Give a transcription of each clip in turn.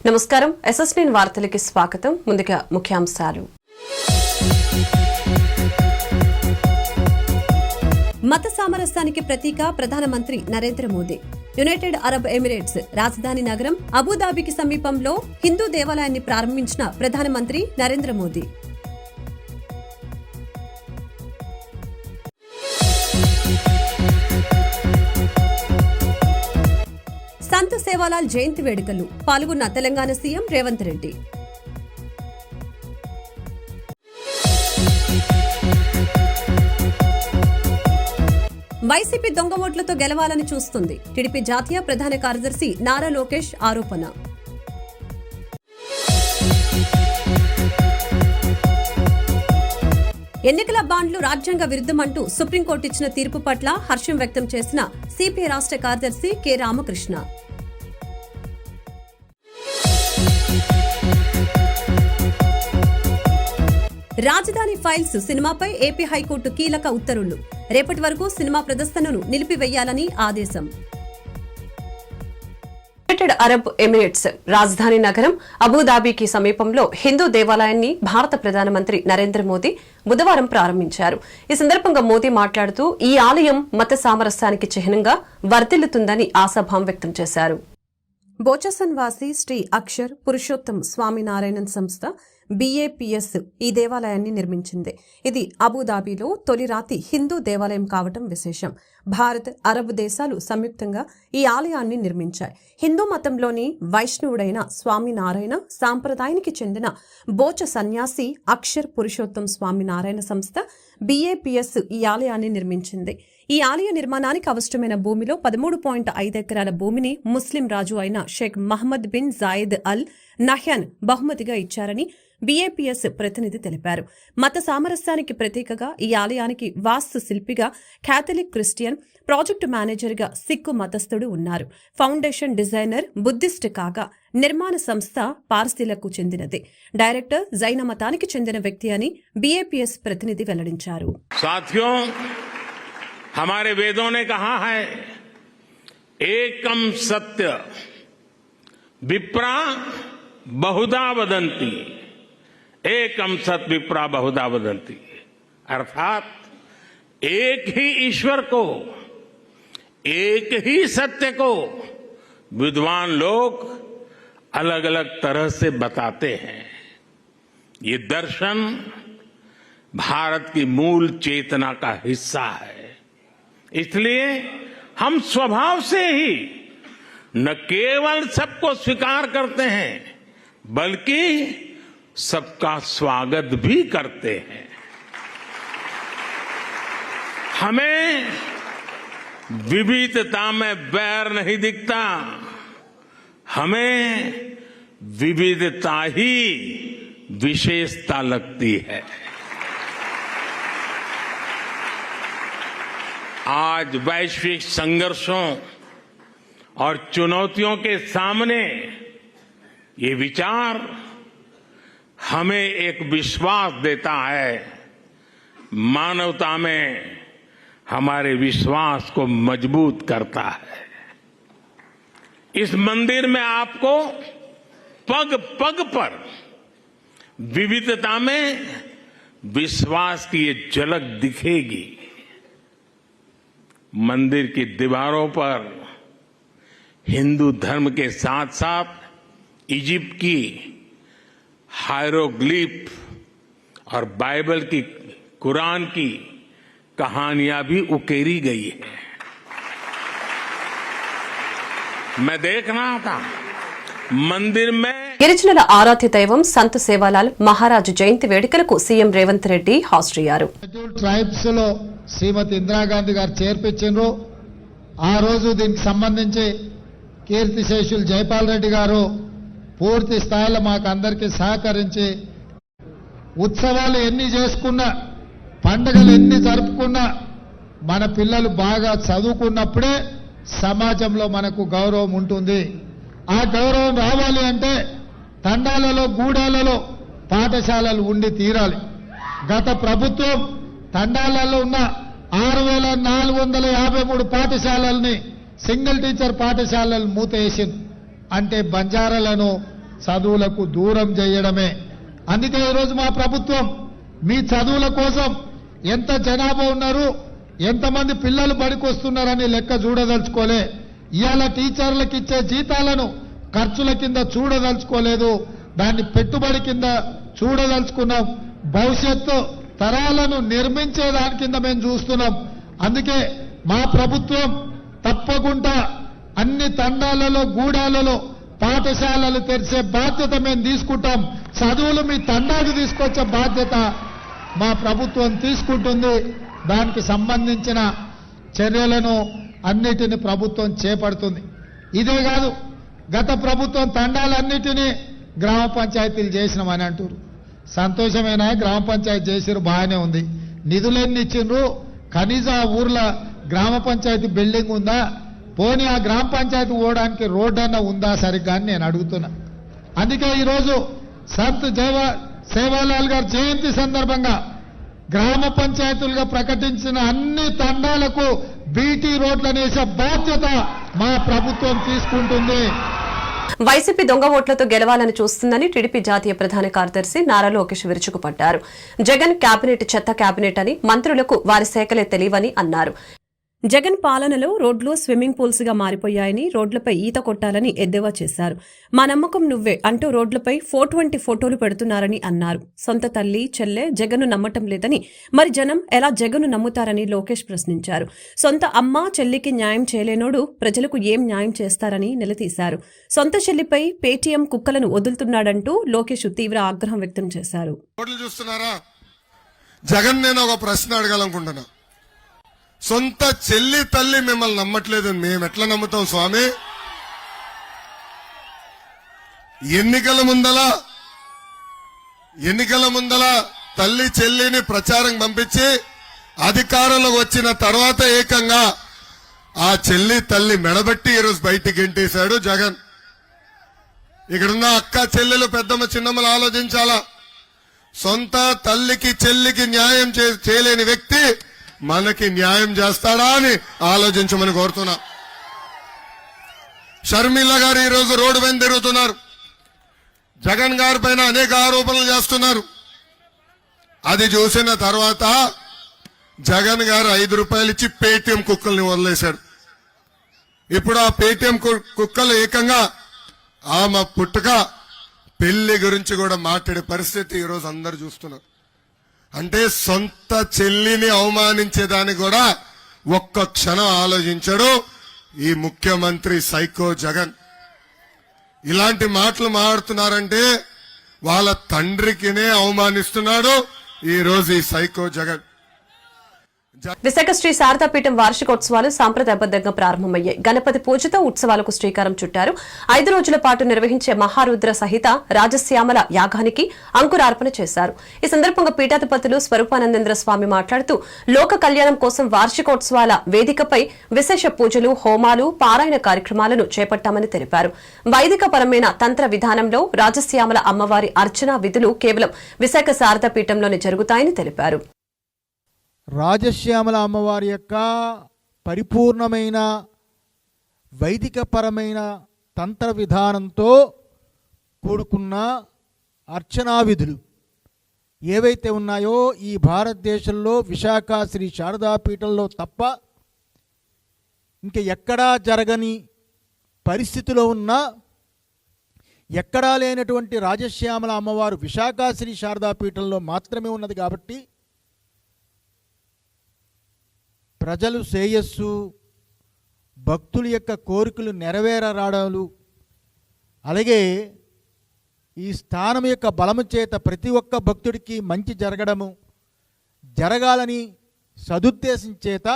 నమస్కారం ఎస్ఎస్9 వార్తలకి స్వాగతం. ముందుగా ముఖ్యాంశాలు. మత సామరస్యానికి ప్రతీక ప్రధానమంత్రి Narendra Modi. United Arab Emirates రాజధాని నగరం అబుదాబికి సమీపంలో హిందూ దేవాలయాన్ని ప్రారంభించిన ప్రధానమంత్రి నరేంద్ర మోదీ. సంత్ సేవాలాల్ జయంతి వేడుకలు పాల్గొన్న తెలంగాణ సీఎం రేవంత్ రెడ్డి. వైసీపీ దొంగ ఓట్లతో గెలవాలని చూస్తుంది. టీడీపీ జాతీయ ప్రధాన కార్యదర్శి నారా లోకేష్ ఆరోపణ. ఎన్నికల బాండ్లు రాజ్యాంగ విరుద్ధమంటూ సుప్రీంకోర్టు ఇచ్చిన తీర్పు పట్ల హర్షం వ్యక్తం చేసిన సిపిఐ రాష్ట్ర కార్యదర్శి కె రామకృష్ణ. రాజధాని ఫైల్స్ సినిమాపై ఏపీ హైకోర్టు కీలక ఉత్తర్వులు. రేపటి వరకు సినిమా ప్రదర్శనను నిలిపివేయాలని ఆదేశం. యునైటెడ్ అరబ్ ఎమిరేట్స్ రాజధాని నగరం అబుదాబికి సమీపంలో హిందూ దేవాలయాన్ని భారత ప్రధానమంత్రి నరేంద్ర మోదీ బుధవారం ప్రారంభించారు. ఈ సందర్భంగా మోదీ మాట్లాడుతూ ఈ ఆలయం మత సామరస్యానికి చిహ్నంగా వర్ధిల్లుతుందని ఆశాభావం వ్యక్తం చేశారు. బోచసన్ వాసి శ్రీ అక్షర్ పురుషోత్తం స్వామినారాయణన్ సంస్థ BAPS ఈ దేవాలయాన్ని నిర్మించింది. ఇది అబుదాబిలో తొలి రాతి హిందూ దేవాలయం కావటం విశేషం. భారత్, అరబ్ దేశాలు సంయుక్తంగా ఈ ఆలయాన్ని నిర్మించాయి. హిందూ మతంలోని వైష్ణవుడైన స్వామినారాయణ సాంప్రదాయానికి చెందిన బోచ సన్యాసి అక్షర్ పురుషోత్తం స్వామినారాయణ సంస్థ BAPS ఈ ఆలయాన్ని నిర్మించింది. ఈ ఆలయ నిర్మాణానికి అవసరమైన భూమిలో 13.5 ఎకరాల భూమిని ముస్లిం రాజు అయిన Sheikh Mohammed bin Zayed Al Nahyan బహుమతిగా ఇచ్చారని BAPS ప్రతినిధి తెలిపారు. మత సామరస్యానికి ప్రతీకగా ఈ ఆలయానికి వాస్తు శిల్పిగా క్యాథలిక్ క్రిస్టియన్, ప్రాజెక్టు మేనేజర్గా సిక్కు మతస్థుడు ఉన్నారు. ఫౌండేషన్ డిజైనర్ బుద్ధిస్ట్ కాగా నిర్మాణ సంస్థ పార్సీలకు చెందినది. డైరెక్టర్ జైన మతానికి చెందిన వ్యక్తి అని BAPS ప్రతినిధి వెల్లడించారు. हमारे वेदों ने कहा है एकम सत्य विप्रा बहुधा वदंती, एकम सत्य विप्रा बहुधा वदंती, अर्थात एक ही ईश्वर को, एक ही सत्य को विद्वान लोग अलग अलग तरह से बताते हैं. ये दर्शन भारत की मूल चेतना का हिस्सा है. इसलिए हम स्वभाव से ही न केवल सबको स्वीकार करते हैं बल्कि सबका स्वागत भी करते हैं. हमें विविधता में बैर नहीं दिखता, हमें विविधता ही विशेषता लगती है. आज वैश्विक संघर्षों और चुनौतियों के सामने ये विचार हमें एक विश्वास देता है. मानवता में हमारे विश्वास को मजबूत करता है. इस मंदिर में आपको पग पग पर विविधता में विश्वास की ये झलक दिखेगी. मंदिर की दीवारों पर हिंदू धर्म के साथ साथ इजिप्ट की हायरोग्लिफ और बाइबल की, कुरान की कहानियां भी उकेरी गई है. मैं देख रहा था मंदिर में గిరిజనుల ఆరాధ్య దైవం సంత్ సేవాలాల్ మహారాజు జయంతి వేడుకలకు సీఎం రేవంత్ రెడ్డి హాజరయ్యారు. ట్రైబ్స్ లో శ్రీమతి ఇందిరాగాంధీ గారు చేర్పించారు. ఆ రోజు దీనికి సంబంధించి కీర్తిశేషులు జైపాల్ రెడ్డి గారు పూర్తి స్థాయిలో మాకు అందరికీ సహకరించి ఉత్సవాలు ఎన్ని చేసుకున్నా, పండుగలు ఎన్ని జరుపుకున్నా మన పిల్లలు బాగా చదువుకున్నప్పుడే సమాజంలో మనకు గౌరవం ఉంటుంది. ఆ గౌరవం రావాలి అంటే తండాలలో, గూడాలలో పాఠశాలలు ఉండి తీరాలి. గత ప్రభుత్వం తండాలలో ఉన్న 6,453 పాఠశాలల్ని సింగిల్ టీచర్ పాఠశాలలు మూతేసింది. అంటే బంజారాలను చదువులకు దూరం చేయడమే. అందుకే ఈరోజు మా ప్రభుత్వం మీ చదువుల కోసం ఎంత జనాభా ఉన్నారు, ఎంతమంది పిల్లలు బడికొస్తున్నారని లెక్క చూడదలుచుకోలే. ఇవాళ టీచర్లకు ఇచ్చే జీతాలను ఖర్చుల కింద చూడదలుచుకోలేదు, దాన్ని పెట్టుబడి కింద చూడదలుచుకున్నాం. భవిష్యత్తు తరాలను నిర్మించే దాని కింద మేము చూస్తున్నాం. అందుకే మా ప్రభుత్వం తప్పకుండా అన్ని తండాలలో గూడాలలో పాఠశాలలు తెరిచే బాధ్యత మేము తీసుకుంటాం. చదువులు మీ తండాకు తీసుకొచ్చే బాధ్యత మా ప్రభుత్వం తీసుకుంటుంది. దానికి సంబంధించిన చర్యలను అన్నిటిని ప్రభుత్వం చేపడుతుంది. ఇదే కాదు, గత ప్రభుత్వం తండాలన్నిటినీ గ్రామ పంచాయతీలు చేసినామని అంటారు. సంతోషమేనా? గ్రామ పంచాయతీ చేసిరు, బాగానే ఉంది. నిధులెన్ని ఇచ్చిండ్రు? కనీసం ఆ ఊర్లో గ్రామ పంచాయతీ బిల్డింగ్ ఉందా? పోనీ ఆ గ్రామ పంచాయతీ పోవడానికి రోడ్డు అన్న ఉందా సరిగ్గా అని నేను అడుగుతున్నా. అందుకే ఈరోజు సంత్ సేవాలాల్ గారి జయంతి సందర్భంగా గ్రామ పంచాయతీలుగా ప్రకటించిన అన్ని తండాలకు బీటీ రోడ్లను వేసే బాధ్యత మా ప్రభుత్వం తీసుకుంటుంది. వైసీపీ దొంగ ఓట్లతో గెలవాలని చూస్తుందని టీడీపీ జాతీయ ప్రధాన కార్యదర్శి నారా లోకేష్ విరుచుకుపడ్డారు. జగన్ కేబినెట్ చెత్త కేబినెట్ అని, మంత్రులకు వారి శాఖలే తెలియవని అన్నారు. జగన్ పాలనలో రోడ్లు స్విమ్మింగ్ పూల్స్ గా మారిపోయాయని, రోడ్లపై ఈత కొట్టాలని ఎద్దేవా చేశారు. మా నమ్మకం నువ్వే అంటూ రోడ్లపై 420 ఫోటోలు పెడుతున్నారని అన్నారు. సొంత తల్లి చెల్లె జగన్ను నమ్మటం లేదని, మరి జనం ఎలా జగన్ను నమ్ముతారని లోకేష్ ప్రశ్నించారు. సొంత అమ్మ చెల్లికి న్యాయం చేయలేనోడు ప్రజలకు ఏం న్యాయం చేస్తారని నిలదీశారు. సొంత చెల్లిపై పేటీఎం కుక్కలను వదులుతున్నాడంటూ లోకేష్ తీవ్ర ఆగ్రహం వ్యక్తం చేశారు. జగన్ నేను ఒక ప్రశ్న అడగాలనుకుంటున్నా. సొంత చెల్లి తల్లి మిమ్మల్ని నమ్మట్లేదు, మేము ఎట్లా నమ్ముతాం స్వామి? ఎన్నికల ముందల తల్లి చెల్లిని ప్రచారం పంపించి అధికారంలోకి వచ్చిన తర్వాత ఏకంగా ఆ చెల్లి తల్లి మెడబెట్టి ఈరోజు బయటికి గెంటేశాడు జగన్. ఇక్కడున్న అక్క చెల్లెలు పెద్దమ్మ చిన్నమ్మలు ఆలోచించాలా. సొంత తల్లికి చెల్లికి న్యాయం చేయలేని వ్యక్తి మనకి న్యాయం చేస్తాడా అని ఆలోచించమని కోరుతున్నా. షర్మిల గారు ఈరోజు రోడ్డు పైన తిరుగుతున్నారు. జగన్ గారి పైన అనేక ఆరోపణలు చేస్తున్నారు. అది చూసిన తర్వాత జగన్ గారు 5 రూపాయలు ఇచ్చి పేటీఎం కుక్కల్ని వదిలేశాడు. ఇప్పుడు ఆ పేటీఎం కుక్కలు ఏకంగా ఆమె పుట్టుక పెళ్లి గురించి కూడా మాట్లాడే పరిస్థితి ఈరోజు అందరు చూస్తున్నారు. అంటే సొంత చెల్లిని అవమానించేదాన్ని కూడా ఒక్క క్షణం ఆలోచించడు ఈ ముఖ్యమంత్రి సైకో జగన్. ఇలాంటి మాటలు మాట్లాడుతున్నారంటే వాళ్ళ తండ్రికినే అవమానిస్తున్నాడు ఈ రోజు ఈ సైకో జగన్. విశాఖ శ్రీ శారదాపీఠం వార్షికోత్సవాలు సాంప్రదాయబద్దంగా ప్రారంభమయ్యాయి. గణపతి పూజతో ఉత్సవాలకు శ్రీకారం చుట్టారు. 5 రోజుల పాటు నిర్వహించే మహారుద్ర సహిత రాజశ్యామల యాగానికి అంకురార్పణ చేశారు. ఈ సందర్భంగా పీఠాధిపతులు స్వరూపానందేంద్ర స్వామి మాట్లాడుతూ లోక కళ్యాణం కోసం వార్షికోత్సవాల వేదికపై విశేష పూజలు, హోమాలు, పారాయణ కార్యక్రమాలను చేపట్టామని తెలిపారు. వైదికపరమైన తంత్ర విధానంలో రాజశ్యామల అమ్మవారి అర్చనా విధులు కేవలం విశాఖ శారదాపీఠంలోనే జరుగుతాయని తెలిపారు. రాజశ్యామల అమ్మవారి యొక్క పరిపూర్ణమైన వైదికపరమైన తంత్ర విధానంతో కూడుకున్న అర్చనా విధులు ఏవైతే ఉన్నాయో ఈ భారతదేశంలో విశాఖ శ్రీ శారదాపీఠంలో తప్ప ఇంక ఎక్కడా జరగని పరిస్థితిలో ఉన్న, ఎక్కడా లేనటువంటి రాజశ్యామల అమ్మవారు విశాఖ శ్రీ శారదాపీఠంలో మాత్రమే ఉన్నది. కాబట్టి ప్రజలు శ్రేయస్సు, భక్తుల యొక్క కోరికలు నెరవేరరాడాలు, అలాగే ఈ స్థానం యొక్క బలము చేత ప్రతి ఒక్క భక్తుడికి మంచి జరగాలని సదుద్దేశం చేత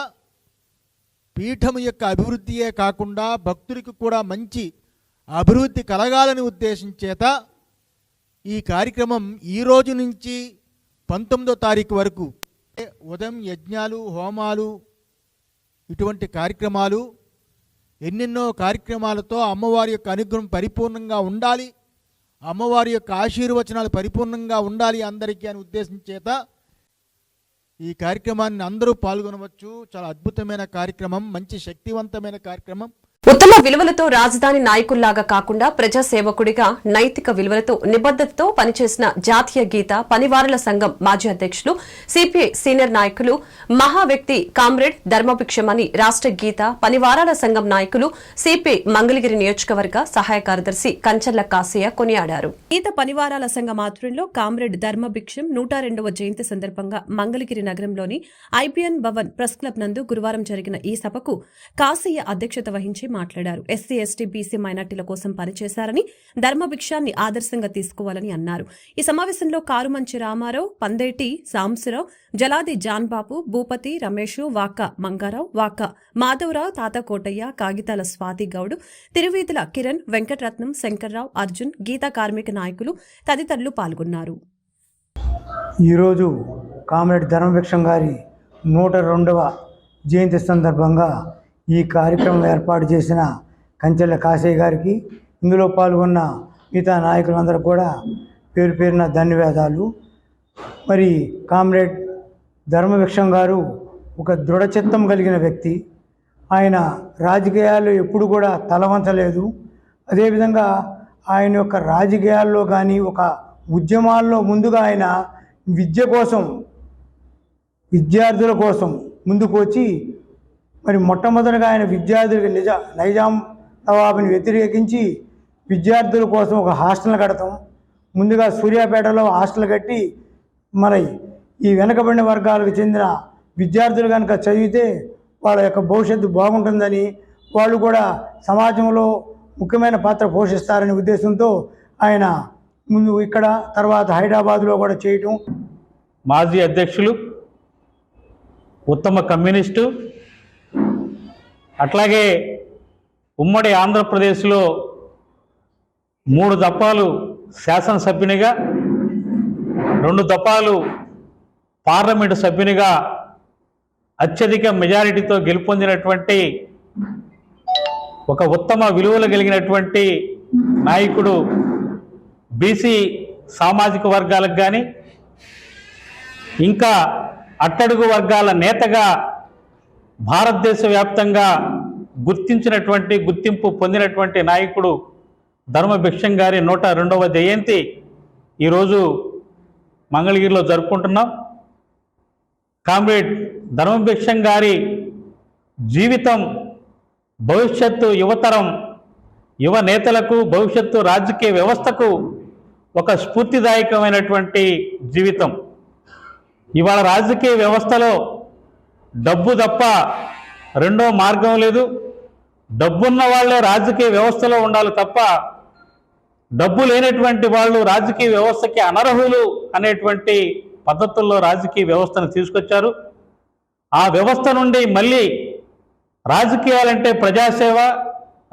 పీఠము యొక్క అభివృద్ధియే కాకుండా భక్తుడికి కూడా మంచి అభివృద్ధి కలగాలని ఉద్దేశం చేత ఈ కార్యక్రమం ఈ రోజు నుంచి 19వ తారీఖు వరకు ఉదయం యజ్ఞాలు, హోమాలు, ఇటువంటి కార్యక్రమాలు, ఎన్నెన్నో కార్యక్రమాలతో అమ్మవారి యొక్క అనుగ్రహం పరిపూర్ణంగా ఉండాలి, అమ్మవారి యొక్క ఆశీర్వచనాలు పరిపూర్ణంగా ఉండాలి అందరికీ అని ఉద్దేశం చేత ఈ కార్యక్రమాన్ని అందరూ పాల్గొనవచ్చు. చాలా అద్భుతమైన కార్యక్రమం, మంచి శక్తివంతమైన కార్యక్రమం. ఉత్తమ విలువలతో రాజధాని నాయకుల్లాగా కాకుండా ప్రజాసేవకుడిగా నైతిక విలువలతో నిబద్దతతో పనిచేసిన జాతీయ గీత పనివారుల సంఘం మాజీ అధ్యక్షులు సిపిఐ సీనియర్ నాయకులు మహా వ్యక్తి కామ్రేడ్ ధర్మభిక్షమని రాష్ట గీత పనివారాల సంఘం నాయకులు సిపిఐ మంగళగిరి నియోజకవర్గ సహాయ కార్యదర్శి కంచర్ల కాసయ్య కొనియాడారు. గీత పనివారాల సంఘం ఆధ్వర్యంలో కామ్రేడ్ ధర్మభిక్షం 102వ జయంతి సందర్భంగా మంగళగిరి నగరంలోని ఐబిఎన్ భవన్ ప్రెస్ క్లబ్ నందు గురువారం జరిగిన ఈ సభకు కాసయ్య అధ్యక్షత వహించి మాట్లాడారు. ఎస్సీ ఎస్టీ బీసీ మైనార్టీల కోసం పనిచేశారని ధర్మభిక్షాన్ని ఆదర్శంగా తీసుకోవాలని అన్నారు. ఈ సమావేశంలో కారుమంచి రామారావు, పందేటి సాంబశివరావు, జలాది జాన్బాబు, భూపతి, రమేష్, వాక మంగారావు, వాక మాధవరావు, తాత కోటయ్య, కాగితాల స్వాతి గౌడ్, తిరువీధుల కిరణ్, వెంకటరత్నం, శంకర్రావు, అర్జున్, గీతా కార్మిక నాయకులు తదితరులు పాల్గొన్నారు. ఈరోజు కామ్రేడ్ ధర్మభిక్షం గారి 102వ జయంతి సందర్భంగా ఈ కార్యక్రమం ఏర్పాటు చేసిన కంచెల కాశయ్య గారికి, ఇందులో పాల్గొన్న మిగతా నాయకులందరూ కూడా పేరు పేరున ధన్యవాదాలు. మరి కామ్రేడ్ ధర్మభిక్షం గారు ఒక దృఢచిత్తం కలిగిన వ్యక్తి. ఆయన రాజకీయాల్లో ఎప్పుడు కూడా తలవంచలేదు. అదేవిధంగా ఆయన యొక్క రాజకీయాల్లో కానీ ఒక ఉద్యమాల్లో ముందుగా ఆయన విద్య కోసం, విద్యార్థుల కోసం ముందుకు వచ్చి మరి మొట్టమొదటిగా ఆయన విద్యార్థులకు నైజాం నవాబుని వ్యతిరేకించి విద్యార్థుల కోసం ఒక హాస్టల్ కడతాం. ముందుగా సూర్యాపేటలో హాస్టల్ కట్టి మరి ఈ వెనుకబడిన వర్గాలకు చెందిన విద్యార్థులు కనుక చదివితే వాళ్ళ యొక్క భవిష్యత్తు బాగుంటుందని, వాళ్ళు కూడా సమాజంలో ముఖ్యమైన పాత్ర పోషిస్తారనే ఉద్దేశంతో ఆయన ముందు ఇక్కడ తర్వాత హైదరాబాద్లో కూడా చేయటం. మాజీ అధ్యక్షులు, ఉత్తమ కమ్యూనిస్టు, అట్లాగే ఉమ్మడి ఆంధ్రప్రదేశ్లో 3 దఫాలు శాసనసభ్యునిగా, 2 దఫాలు పార్లమెంటు సభ్యునిగా అత్యధిక మెజారిటీతో గెలుపొందినటువంటి ఒక ఉత్తమ విలువలు కలిగినటువంటి నాయకుడు. బీసీ సామాజిక వర్గాలకు కానీ ఇంకా అట్టడుగు వర్గాల నేతగా భారతదేశ వ్యాప్తంగా గుర్తింపు పొందినటువంటి నాయకుడు ధర్మభిక్షం గారి 102వ జయంతి ఈరోజు మంగళగిరిలో జరుపుకుంటున్నాం. కామ్రేడ్ ధర్మభిక్షం గారి జీవితం భవిష్యత్తు యువతరం, యువ నేతలకు, భవిష్యత్తు రాజకీయ వ్యవస్థకు ఒక స్ఫూర్తిదాయకమైనటువంటి జీవితం. ఇవాళ రాజకీయ వ్యవస్థలో డబ్బు తప్ప రెండో మార్గం లేదు. డబ్బున్న వాళ్ళే రాజకీయ వ్యవస్థలో ఉండాలి తప్ప డబ్బు లేనటువంటి వాళ్ళు రాజకీయ వ్యవస్థకి అనర్హులు అనేటువంటి పద్ధతుల్లో రాజకీయ వ్యవస్థను తీసుకొచ్చారు. ఆ వ్యవస్థ నుండి మళ్ళీ రాజకీయాలంటే ప్రజాసేవ,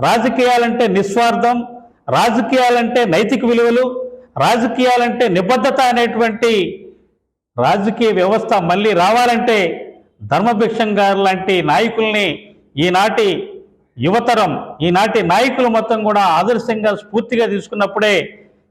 రాజకీయాలంటే నిస్వార్థం, రాజకీయాలంటే నైతిక విలువలు, రాజకీయాలంటే నిబద్ధత అనేటువంటి రాజకీయ వ్యవస్థ మళ్ళీ రావాలంటే ధర్మభిక్షం గారు లాంటి నాయకుల్ని ఈనాటి యువతరం, ఈనాటి నాయకులు మొత్తం కూడా ఆదర్శంగా స్ఫూర్తిగా తీసుకున్నప్పుడే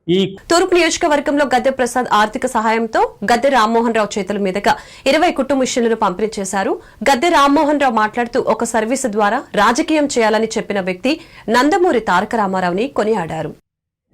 ఈ తూర్పు నియోజకవర్గంలో గద్దె ప్రసాద్ ఆర్థిక సహాయంతో గద్దె రామ్మోహన్ రావు చేతుల మీదుగా 20 కుట్టు మిషన్లను పంపిణీ చేశారు. గద్దె రామ్మోహన్ రావు మాట్లాడుతూ ఒక సర్వీసు ద్వారా రాజకీయం చేయాలని చెప్పిన వ్యక్తి నందమూరి తారక రామారావుని కొనియాడారు.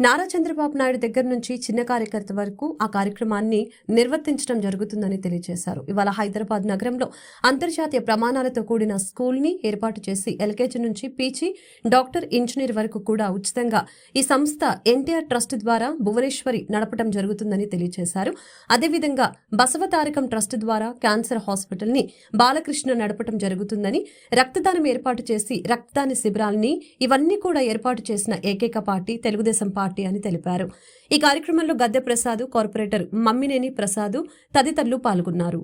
నారా చంద్రబాబు నాయుడు దగ్గర నుంచి చిన్న కార్యకర్త వరకు ఆ కార్యక్రమాన్ని నిర్వర్తించడం జరుగుతుందని తెలియజేశారు. ఇవాళ హైదరాబాద్ నగరంలో అంతర్జాతీయ ప్రమాణాలతో కూడిన స్కూల్ ని ఏర్పాటు చేసి ఎల్కేజీ నుంచి పీజీ, డాక్టర్, ఇంజనీర్ వరకు కూడా ఉచితంగా ఈ సంస్థ ఎన్టీఆర్ ట్రస్ట్ ద్వారా భువనేశ్వరి నడపడం జరుగుతుందని తెలియజేశారు. అదేవిధంగా బసవతారకం ట్రస్ట్ ద్వారా క్యాన్సర్ హాస్పిటల్ ని బాలకృష్ణ నడపడం జరుగుతుందని, రక్తదానం ఏర్పాటు చేసి రక్తదాన శిబిరాల్ని ఇవన్నీ కూడా ఏర్పాటు చేసిన ఏకైక పార్టీ తెలుగుదేశం పార్టీ అని తెలిపారు. ఈ కార్యక్రమంలో గద్దె ప్రసాద్, కార్పొరేటర్ మమ్మినేని ప్రసాద్ తదితరులు పాల్గొన్నారు.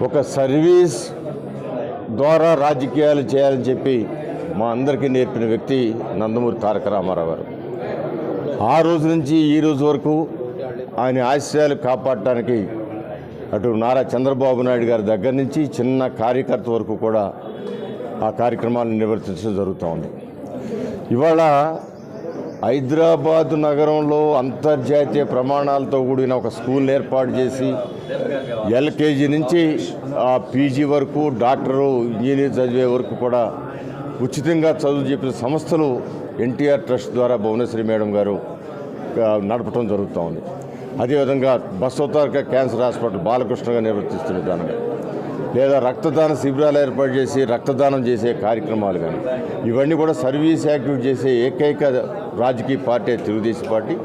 ఒక సర్వీస్ ద్వారా రాజకీయాలు చేయాలని చెప్పి మా అందరికీ నేర్పిన వ్యక్తి నందమూరి తారక రామారావు గారు. ఆ రోజు నుంచి ఈ రోజు వరకు ఆయన ఆశయాలు కాపాడటానికి అటు నారా చంద్రబాబు నాయుడు గారి దగ్గర నుంచి చిన్న కార్యకర్త వరకు కూడా ఆ కార్యక్రమాలను నిర్వర్తించడం జరుగుతూ ఉంది. ఇవాళ హైదరాబాద్ నగరంలో అంతర్జాతీయ ప్రమాణాలతో కూడిన ఒక స్కూల్ని ఏర్పాటు చేసి ఎల్కేజీ నుంచి పీజీ వరకు డాక్టరు ఇంజనీర్ చదివే వరకు కూడా ఉచితంగా చదువు చెప్పిన సంస్థలు ఎన్టీఆర్ ట్రస్ట్ ద్వారా భువనేశ్వరి మేడం గారు నడపడం జరుగుతూ ఉంది. అదేవిధంగా బసవతారక క్యాన్సర్ హాస్పిటల్ బాలకృష్ణగా నిర్వర్తిస్తున్న విధానంగా, లేదా రక్తదాన శిబిరాలు ఏర్పాటు చేసి రక్తదానం చేసే కార్యక్రమాలు కానీ, ఇవన్నీ కూడా సర్వీస్ యాక్టివిటీ చేసే ఏకైక రాజకీయ పార్టీ తెలుగుదేశం పార్టీ.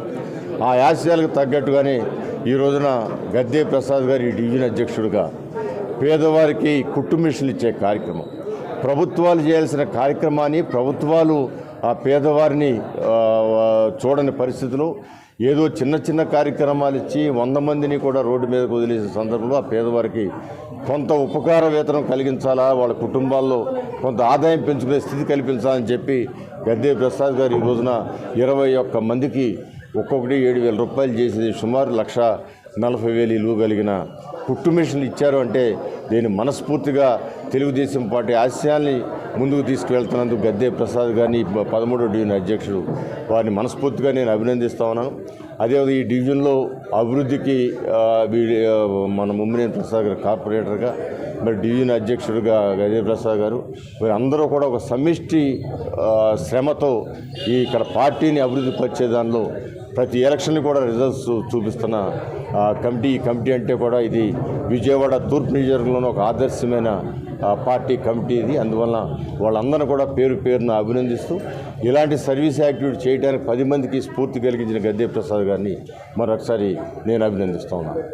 ఆ ఆశయాలకు తగ్గట్టుగానే ఈ రోజున గద్దే ప్రసాద్ గారి డివిజన్ అధ్యక్షుడిగా పేదవారికి కుట్టు మిషన్లు ఇచ్చే కార్యక్రమం, ప్రభుత్వాలు చేయాల్సిన కార్యక్రమాన్ని ప్రభుత్వాలు ఆ పేదవారిని చూడని పరిస్థితుల్లో ఏదో చిన్న చిన్న కార్యక్రమాలు ఇచ్చి 100 మందిని కూడా రోడ్డు మీదకు వదిలేసే సందర్భంలో ఆ పేదవారికి కొంత ఉపకార వేతనం కలిగించాలా, వాళ్ళ కుటుంబాల్లో కొంత ఆదాయం పెంచుకునే స్థితి కల్పించాలని చెప్పి గద్దే ప్రసాద్ గారు ఈ రోజున 21 మందికి ఒక్కొక్కటి 7,000 రూపాయలు చేసేది సుమారు 1,40,000 విలువ కలిగిన కుట్టు మిషన్లు ఇచ్చారు. అంటే దీన్ని మనస్ఫూర్తిగా తెలుగుదేశం పార్టీ ఆశయాల్ని ముందుకు తీసుకువెళ్తున్నందుకు గద్దే ప్రసాద్ గారిని 13వ డివిజన్ అధ్యక్షుడు వారిని మనస్ఫూర్తిగా నేను అభినందిస్తా ఉన్నాను. అదేవిధంగా ఈ డివిజన్లో అభివృద్ధికి మన ముమ్మినేని ప్రసాద్ గారు కార్పొరేటర్గా, మరి డివిజన్ అధ్యక్షుడిగా గద్దే ప్రసాద్ గారు, మరి అందరూ కూడా ఒక సమిష్టి శ్రమతో ఇక్కడ పార్టీని అభివృద్ధి పరిచే దానిలో ప్రతి ఎలక్షన్ కూడా రిజల్ట్స్ చూపిస్తున్న కమిటీ. ఈ కమిటీ అంటే కూడా ఇది విజయవాడ తూర్పు నియోజకవర్గంలోని ఒక ఆదర్శమైన పార్టీ కమిటీ ఇది. అందువలన వాళ్ళందరూ కూడా పేరు పేరున అభినందిస్తూ ఇలాంటి సర్వీస్ యాక్టివిటీ చేయడానికి 10 మందికి స్ఫూర్తి కలిగించిన గద్దే ప్రసాద్ గారిని మరొకసారి నేను అభినందిస్తా ఉన్నాను.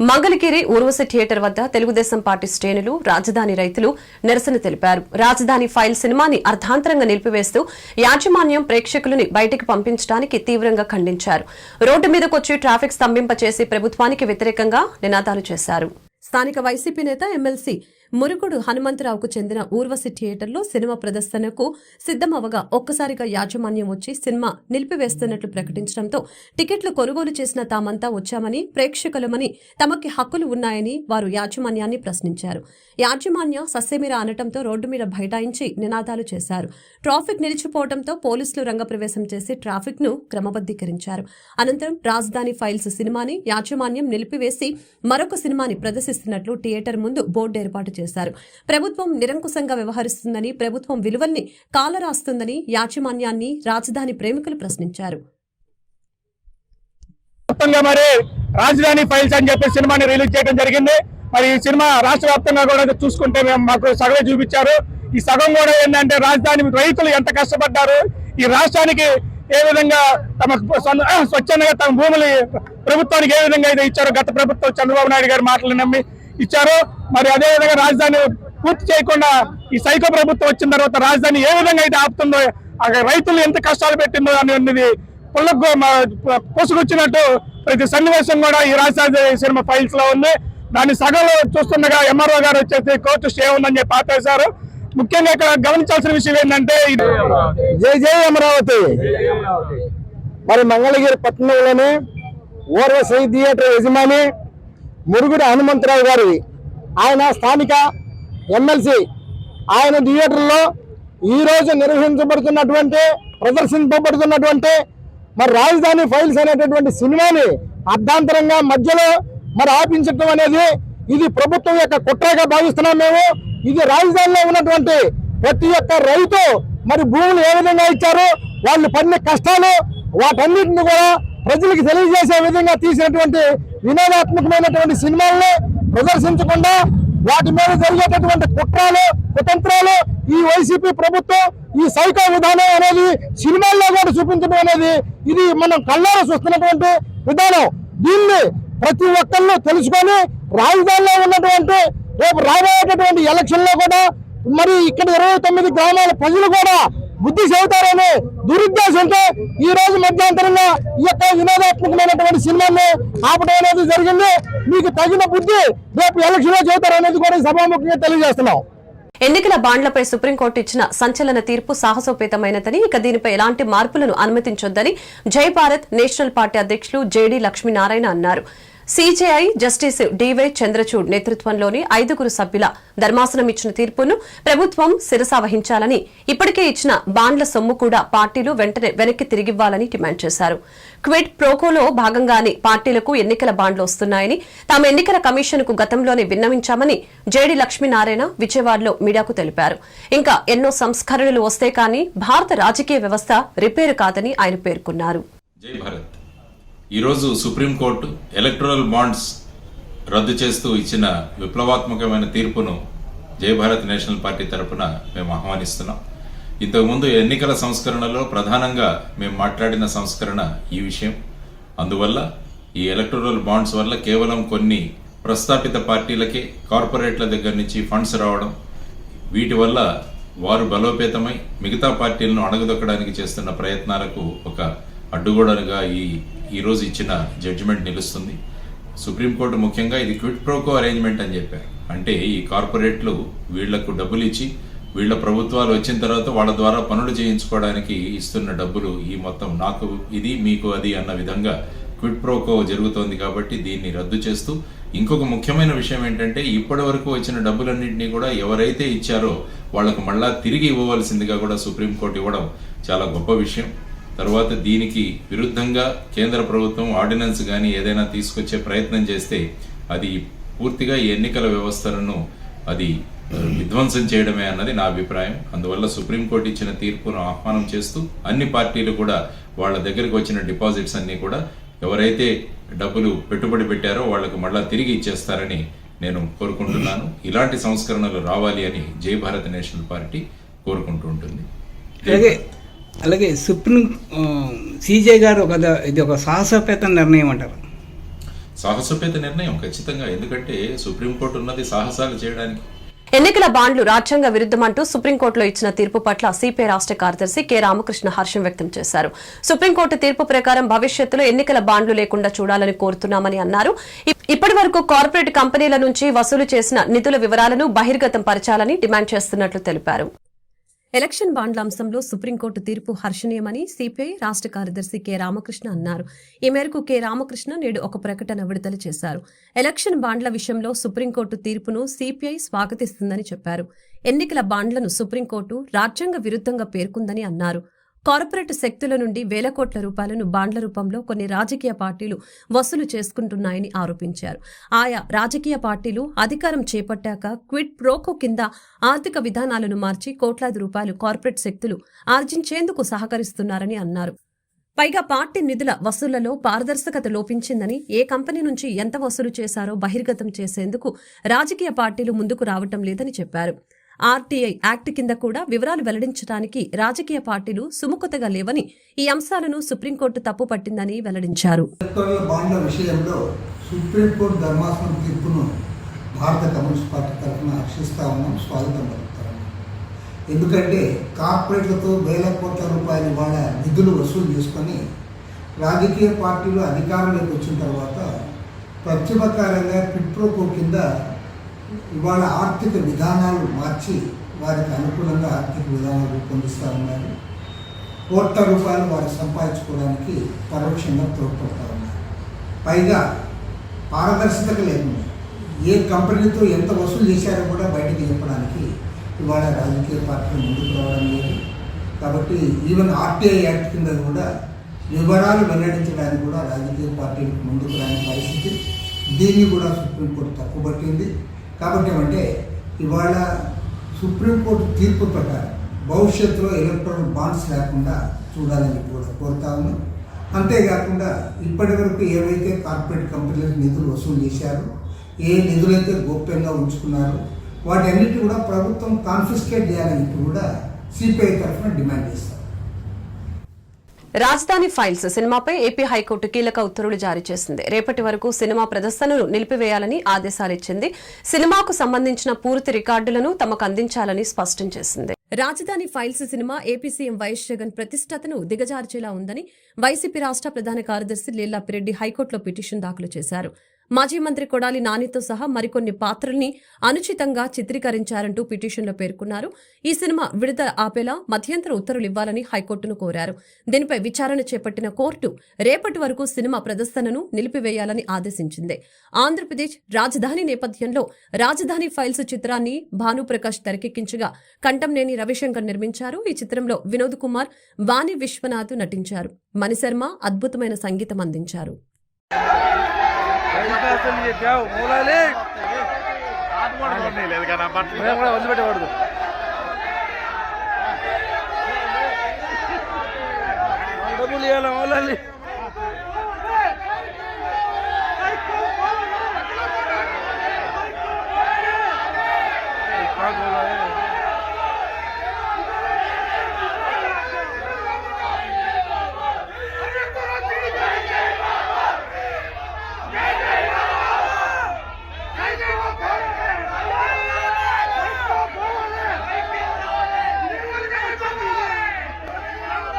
మంగళగిరి ఊర్వశి థియేటర్ వద్ద తెలుగుదేశం పార్టీ శ్రేణులు, రాజధాని రైతులు నిరసన తెలిపారు. రాజధాని ఫైల్ సినిమాని అర్ధాంతరంగా నిలిపివేస్తూ యాజమాన్యం ప్రేక్షకులని బయటకు పంపించడానికి తీవ్రంగా ఖండించారు. రోడ్డు మీదకొచ్చి ట్రాఫిక్ స్తంభింపచేసి ప్రభుత్వానికి వ్యతిరేకంగా నినాదాలు చేశారు. స్థానిక వైసీపీ నేత ఎమ్మెల్సీ మురుగుడు హనుమంతరావుకు చెందిన ఊర్వశి థియేటర్లో సినిమా ప్రదర్శనకు సిద్దమవగా ఒక్కసారిగా యాజమాన్యం వచ్చి సినిమా నిలిపివేస్తున్నట్లు ప్రకటించడంతో టికెట్లు కొనుగోలు చేసిన తామంతా వచ్చామని, ప్రేక్షకులమని, తమకి హక్కులు ఉన్నాయని వారు యాజమాన్యాన్ని ప్రశ్నించారు. యాజమాన్య సస్యమీర అనటంతో రోడ్డు మీద బైఠాయించి నినాదాలు చేశారు. ట్రాఫిక్ నిలిచిపోవడంతో పోలీసులు రంగప్రవేశం చేసి ట్రాఫిక్ ను క్రమబద్దీకరించారు. అనంతరం రాజధాని ఫైల్స్ సినిమాని యాజమాన్యం నిలిపివేసి మరొక సినిమాని ప్రదర్శిస్తున్నట్లు థియేటర్ ముందు బోర్డు ఏర్పాటు చేశారు. ప్రభుత్వం నిరంకుశంగా వ్యవహరిస్తుందని, ప్రభుత్వం విలువల్ని కాలరాస్తుందని యాజమాన్యాన్ని రాజధాని ప్రేమికులు ప్రశ్నించారు. మరి రాజధాని ఫైల్స్ అని చెప్పి సినిమాని రిలీజ్ చేయడం జరిగింది. మరి ఈ సినిమా రాష్ట్ర వ్యాప్తంగా కూడా చూసుకుంటే మాకు సగమే చూపించారు. ఈ సగం కూడా ఏంటంటే రాజధాని రైతులు ఎంత కష్టపడ్డారు, ఈ రాష్ట్రానికి ఏ విధంగా తమ స్వచ్ఛందంగా తమ భూములు ప్రభుత్వానికి ఏ విధంగా అయితే ఇచ్చారో, గత ప్రభుత్వం చంద్రబాబు నాయుడు గారి మాటలు నమ్మి ఇచ్చారు. మరి అదేవిధంగా రాజధాని పూర్తి చేయకుండా ఈ సైకో ప్రభుత్వం వచ్చిన తర్వాత రాజధాని ఏ విధంగా అయితే ఆపుతుందో, రైతులు ఎంత కష్టాలు పెట్టిందో అనేది పుల్లకు పోసుకొచ్చినట్టు ప్రతి సన్నివేశం కూడా ఈ రాజధాని సినిమా ఫైల్స్ లో ఉంది. దాన్ని సగంలో చూస్తుండగా ఎంఆర్ఓ గారు వచ్చేసి కోర్టు స్టే ఉందని చెప్పి ఆపేశారు. ముఖ్యంగా ఇక్కడ గమనించాల్సిన విషయం ఏంటంటే జై జై అమరావతి. మరి మంగళగిరి పట్టణంలోనే ఊర్వశి థియేటర్ యజమాని మురుగుడు హనుమంతరావు గారి, ఆయన స్థానిక ఎమ్మెల్సీ, ఆయన థియేటర్లో ఈరోజు నిర్వహించబడుతున్నటువంటి ప్రదర్శింపబడుతున్నటువంటి మరి రాజధాని ఫైల్స్ అనేటటువంటి సినిమాని అర్ధాంతరంగా మధ్యలో మరి ఆపించడం అనేది ఇది ప్రభుత్వం యొక్క కుట్రగా భావిస్తున్నాం మేము. ఇది రాజధానిలో ఉన్నటువంటి ప్రతి ఒక్క రైతు మరి భూములు ఏ విధంగా ఇచ్చారు, వాళ్ళు పడిన కష్టాలు, వాటన్నిటిని కూడా ప్రజలకు తెలియజేసే విధంగా తీసినటువంటి వినోదాత్మకమైనటువంటి సినిమాలను ప్రదర్శించకుండా వాటి మీద జరిగేటటువంటి కుట్రలు, కుతంత్రాలు ఈ వైసీపీ ప్రభుత్వం ఈ సైకో విధానం అనేది సినిమాల్లో కూడా చూపించడం అనేది ఇది మనం కళ్ళారా చూస్తున్నటువంటి విధానం. దీన్ని ప్రతి ఒక్కళ్ళు తెలుసుకొని రాజధానిలో ఉన్నటువంటి రేపు రాబోయేటటువంటి ఎలక్షన్ లో కూడా మరి ఇక్కడ 29 గ్రామాల ప్రజలు కూడా బుద్ధి చెబుతారనే దురుద్దేశంతో ఈ రోజు మధ్యాంతరంగా ఈ యొక్క వినోదాత్మకమైనటువంటి సినిమాను ఆపడం అనేది జరిగింది. మీకు తగిన బుద్ధి రేపు ఎలక్షన్ లో చెబుతారనేది కూడా సభాముఖంగా తెలియజేస్తున్నాం. ఎన్నికల బాండ్లపై సుప్రీంకోర్టు ఇచ్చిన సంచలన తీర్పు సాహసోపేతమైనదని, ఇక దీనిపై ఎలాంటి మార్పులను అనుమతించొద్దని జై భారత్ నేషనల్ పార్టీ అధ్యక్షులు జేడీ లక్ష్మీనారాయణ అన్నారు. సీజేఐ జస్టిస్ డివై చంద్రచూడ్ నేతృత్వంలోని 5 సభ్యుల ధర్మాసనం ఇచ్చిన తీర్పును ప్రభుత్వం శిరసావహించాలని, ఇప్పటికే ఇచ్చిన బాండ్ల సొమ్ము కూడా పార్టీలు వెంటనే వెనక్కి తిరిగివ్వాలని డిమాండ్ చేశారు. క్విడ్ ప్రోకోలో భాగంగానే పార్టీలకు ఎన్నికల బాండ్లు వస్తున్నాయని, తాము ఎన్నికల కమిషన్కు గతంలోనే విన్నవించామని జేడీ లక్ష్మీనారాయణ విజయవాడలో మీడియాకు తెలిపారు. ఇంకా ఎన్నో సంస్కరణలు వస్తే కానీ భారత రాజకీయ వ్యవస్థ రిపేరు కాదని ఆయన పేర్కొన్నారు. జై భారత్. ఈరోజు సుప్రీంకోర్టు ఎలక్టరల్ బాండ్స్ రద్దు చేస్తూ ఇచ్చిన విప్లవాత్మకమైన తీర్పును జై భారత్ నేషనల్ పార్టీ తరఫున మేము ఆహ్వానిస్తున్నాం. ఇంతకుముందు ఎన్నికల సంస్కరణలో ప్రధానంగా మేము మాట్లాడిన సంస్కరణ ఈ విషయం. అందువల్ల ఈ ఎలక్టరల్ బాండ్స్ వల్ల కేవలం కొన్ని ప్రస్థాపిత పార్టీలకే కార్పొరేట్ల దగ్గర నుంచి ఫండ్స్ రావడం, వీటి వల్ల వారు బలోపేతమై మిగతా పార్టీలను అణగదొక్కడానికి చేస్తున్న ప్రయత్నాలకు ఒక అడ్డుగోడలుగా ఈ రోజు ఇచ్చిన జడ్జిమెంట్ నిలుస్తుంది. సుప్రీంకోర్టు ముఖ్యంగా ఇది క్విడ్ ప్రోకో అరేంజ్మెంట్ అని చెప్పారు. అంటే ఈ కార్పొరేట్లు వీళ్లకు డబ్బులు ఇచ్చి వీళ్ల ప్రభుత్వాలు వచ్చిన తర్వాత వాళ్ళ ద్వారా పనులు చేయించుకోవడానికి ఇస్తున్న డబ్బులు, ఈ మొత్తం నాకు ఇది మీకు అది అన్న విధంగా క్విడ్ ప్రోకో జరుగుతోంది. కాబట్టి దీన్ని రద్దు చేస్తూ ఇంకొక ముఖ్యమైన విషయం ఏంటంటే, ఇప్పటి వరకు వచ్చిన డబ్బులన్నింటినీ కూడా ఎవరైతే ఇచ్చారో వాళ్లకు మళ్ళా తిరిగి ఇవ్వవలసిందిగా కూడా సుప్రీంకోర్టు ఇవ్వడం చాలా గొప్ప విషయం. తర్వాత దీనికి విరుద్ధంగా కేంద్ర ప్రభుత్వం ఆర్డినెన్స్ కానీ ఏదైనా తీసుకొచ్చే ప్రయత్నం చేస్తే అది పూర్తిగా ఈ ఎన్నికల వ్యవస్థలను అది విధ్వంసం చేయడమే అన్నది నా అభిప్రాయం. అందువల్ల సుప్రీంకోర్టు ఇచ్చిన తీర్పును ఆహ్వానం చేస్తూ అన్ని పార్టీలు కూడా వాళ్ళ దగ్గరికి వచ్చిన డిపాజిట్స్ అన్ని కూడా ఎవరైతే డబ్బులు పెట్టుబడి పెట్టారో వాళ్లకు మళ్ళా తిరిగి ఇచ్చేస్తారని నేను కోరుకుంటున్నాను. ఇలాంటి సంస్కరణలు రావాలి అని జై భారత్ నేషనల్ పార్టీ కోరుకుంటూ ఉంటుంది. అలాగే సుప్రీం సీజే గారు ఇది ఒక సాహసోపేత నిర్ణయం అంటారు. సాహసోపేత నిర్ణయం ఖచ్చితంగా, ఎందుకంటే సుప్రీంకోర్టు ఉన్నది సాహసాలు చేయడానికి. ఎన్నికల బాండ్లు రాజ్యాంగ విరుద్దమంటూ సుప్రీంకోర్టులో ఇచ్చిన తీర్పు పట్ల సిపిఐ రాష్ట్ర కార్యదర్శి కె రామకృష్ణ హర్షం వ్యక్తం చేశారు. సుప్రీంకోర్టు తీర్పు ప్రకారం భవిష్యత్తులో ఎన్నికల బాండ్లు లేకుండా చూడాలని కోరుతున్నామని అన్నారు. ఇప్పటి వరకు కార్పొరేట్ కంపెనీల నుంచి వసూలు చేసిన నిధుల వివరాలను బహిర్గతం పరచాలని డిమాండ్ చేస్తున్నట్లు తెలిపారు. ఎలక్షన్ బాండ్ల అంశంలో సుప్రీంకోర్టు తీర్పు హర్షణీయమని సిపిఐ రాష్ట్ర కార్యదర్శి కె రామకృష్ణ అన్నారు. ఈ మేరకు కె రామకృష్ణ నేడు ఒక ప్రకటన విడుదల చేశారు. ఎలక్షన్ బాండ్ల విషయంలో సుప్రీంకోర్టు తీర్పును సిపిఐ స్వాగతిస్తుందని చెప్పారు. ఎన్నికల బాండ్లను సుప్రీంకోర్టు రాజ్యాంగ విరుద్ధంగా పేర్కొందని అన్నారు. కార్పొరేట్ శక్తుల నుండి వేల కోట్ల రూపాయలను బాండ్ల రూపంలో కొన్ని రాజకీయ పార్టీలు వసూలు చేసుకుంటున్నాయని ఆరోపించారు. ఆయా రాజకీయ పార్టీలు అధికారం చేపట్టాక క్విడ్ ప్రోకో కింద ఆర్థిక విధానాలను మార్చి కోట్లాది రూపాయలు కార్పొరేట్ శక్తులు ఆర్జించేందుకు సహకరిస్తున్నారని అన్నారు. పైగా పార్టీ నిధుల వసూళ్లలో పారదర్శకత లోపించిందని, ఏ కంపెనీ నుంచి ఎంత వసూలు చేశారో బహిర్గతం చేసేందుకు రాజకీయ పార్టీలు ముందుకు రావటం లేదని చెప్పారు. ఆర్టీఐ యాక్ట్ కింద కూడా వివరాలు వెల్లడించడానికి రాజకీయ పార్టీలు సుముఖతగా లేవని, ఈ అంశాలను సుప్రీంకోర్టు తప్పు పట్టిందని వెల్లడించారు. బాండ్ల విషయంలో సుప్రీంకోర్టు ధర్మాసనం తీర్పును భారత కమ్యూనిస్ట్ పార్టీ తరఫున హర్షిస్తా ఉన్నాం, స్వాగతం పలుకుతాం. ఎందుకంటే కార్పొరేట్లతో వేల కోట్ల రూపాయలు వాళ్ళ నిధులు వసూలు చేసుకొని రాజకీయ పార్టీలు అధికారంలోకి వచ్చిన తర్వాత ప్రత్యుపకారంగా పిట్ప్రోకో కింద ఇవాళ ఆర్థిక విధానాలు మార్చి వారికి అనుకూలంగా ఆర్థిక విధానాలు రూపొందిస్తూ ఉన్నారు. కోట్ల రూపాయలు వారు సంపాదించుకోవడానికి పరోక్షంగా తోడ్పడుతూ ఉన్నారు. పైగా పారదర్శకత లేకుండా ఏ కంపెనీతో ఎంత వసూలు చేశారో కూడా బయటకు చెప్పడానికి ఇవాళ రాజకీయ పార్టీలు ముందుకు రావడం లేదు. కాబట్టి ఈవెన్ ఆర్టీఐ యాక్ట్ కింద కూడా వివరాలు వెల్లడించడానికి కూడా రాజకీయ పార్టీలకు ముందుకు రాని పరిస్థితి. దీన్ని కూడా సుప్రీంకోర్టు తప్పుపట్టింది. కాబట్టి ఏమంటే ఇవాళ సుప్రీంకోర్టు తీర్పు ప్రకారం భవిష్యత్తులో ఎలక్ట్రల్ బాండ్స్ లేకుండా చూడాలని కూడా కోరుతా ఉన్నాం. అంతేకాకుండా ఇప్పటి వరకు ఏవైతే కార్పొరేట్ కంపెనీలకు నిధులు వసూలు చేశారో, ఏ నిధులైతే గోప్యంగా ఉంచుకున్నారో వాటన్నిటి కూడా ప్రభుత్వం కాన్ఫిస్కేట్ చేయాలని కూడా సిపిఐ తరఫున డిమాండ్ చేస్తారు. రాజధాని ఫైల్స్ సినిమాపై ఏపీ హైకోర్టు కీలక ఉత్తర్వులు జారీ చేసింది. రేపటి వరకు సినిమా ప్రదర్శనను నిలిపివేయాలని ఆదేశాలిచ్చింది. సినిమాకు సంబంధించిన పూర్తి రికార్డులను తమకు అందించాలని స్పష్టం చేసింది. రాజధాని ఫైల్స్ సినిమా ఏపీ సీఎం వైఎస్ జగన్ ప్రతిష్టతను దిగజార్చేలా ఉందని వైసీపీ రాష్ట్ర ప్రధాన కార్యదర్శి లేల్లాపిరెడ్డి హైకోర్టులో పిటిషన్ దాఖలు చేశారు. మాజీ మంత్రి కొడాలి నానితో సహా మరికొన్ని పాత్రల్ని అనుచితంగా చిత్రీకరించారంటూ పిటిషన్లో పేర్కొన్నారు. ఈ సినిమా విడుదల ఆపేలా మధ్యంతర ఉత్తర్వులు ఇవ్వాలని హైకోర్టును కోరారు. దీనిపై విచారణ చేపట్టిన కోర్టు రేపటి వరకు సినిమా ప్రదర్శనను నిలిపివేయాలని ఆదేశించింది. ఆంధ్రప్రదేశ్ రాజధాని నేపథ్యంలో రాజధాని ఫైల్స్ చిత్రాన్ని భానుప్రకాష్ తెరకెక్కించగా కంటంనేని రవిశంకర్ నిర్మించారు. ఈ చిత్రంలో వినోద్ కుమార్, వాణి విశ్వనాథ్ నటించారు. మణిశర్మ అద్భుతమైన సంగీతం అందించారు.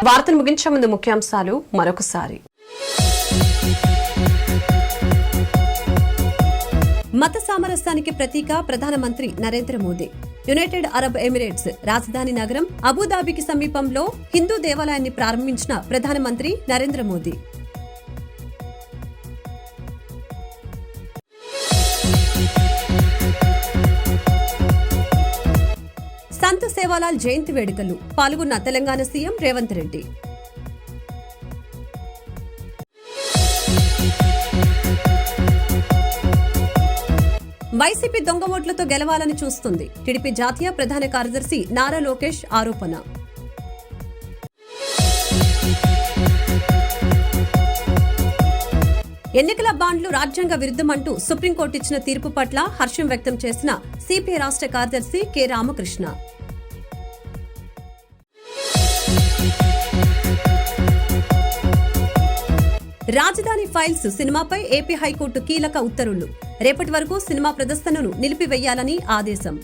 వార్తలు ముగించే ముందు ముఖ్యాంశాలు మరొకసారి. మత సామరస్యానికి ప్రతీక ప్రధానమంత్రి Narendra Modi. United Arab Emirates రాజధాని నగరం అబుదాబికి సమీపంలో హిందూ దేవాలయాన్ని ప్రారంభించిన ప్రధానమంత్రి నరేంద్ర మోదీ. సంత్ సేవాలాల్ జయంతి వేడుకలు పాల్గొన్న తెలంగాణ సీఎం రేవంత్ రెడ్డి. వైసీపీ దొంగ ఓట్లతో గెలవాలని చూస్తుంది. టీడీపీ జాతీయ ప్రధాన కార్యదర్శి నారా లోకేష్ ఆరోపణ. ఎన్నికల బాండ్లు రాజ్యాంగ విరుద్ధమంటూ సుప్రీంకోర్టు ఇచ్చిన తీర్పు పట్ల హర్షం వ్యక్తం చేసిన సిపిఐ రాష్ట్ర కార్యదర్శి కె రామకృష్ణ. రాజధాని ఫైల్స్ సినిమాపై ఏపీ హైకోర్టు కీలక ఉత్తర్వులు. రేపటి వరకు సినిమా ప్రదర్శనను నిలిపివేయాలని ఆదేశం.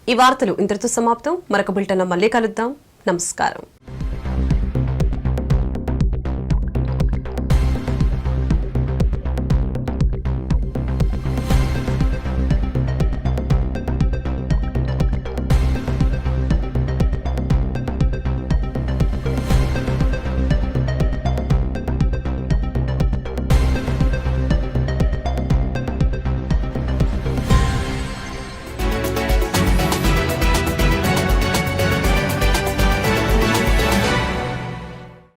ఈ వార్తలు ఇంతటితో సమాప్తం. మరొక బులెటిన్లో మళ్ళీ కలుద్దాం. నమస్కారం.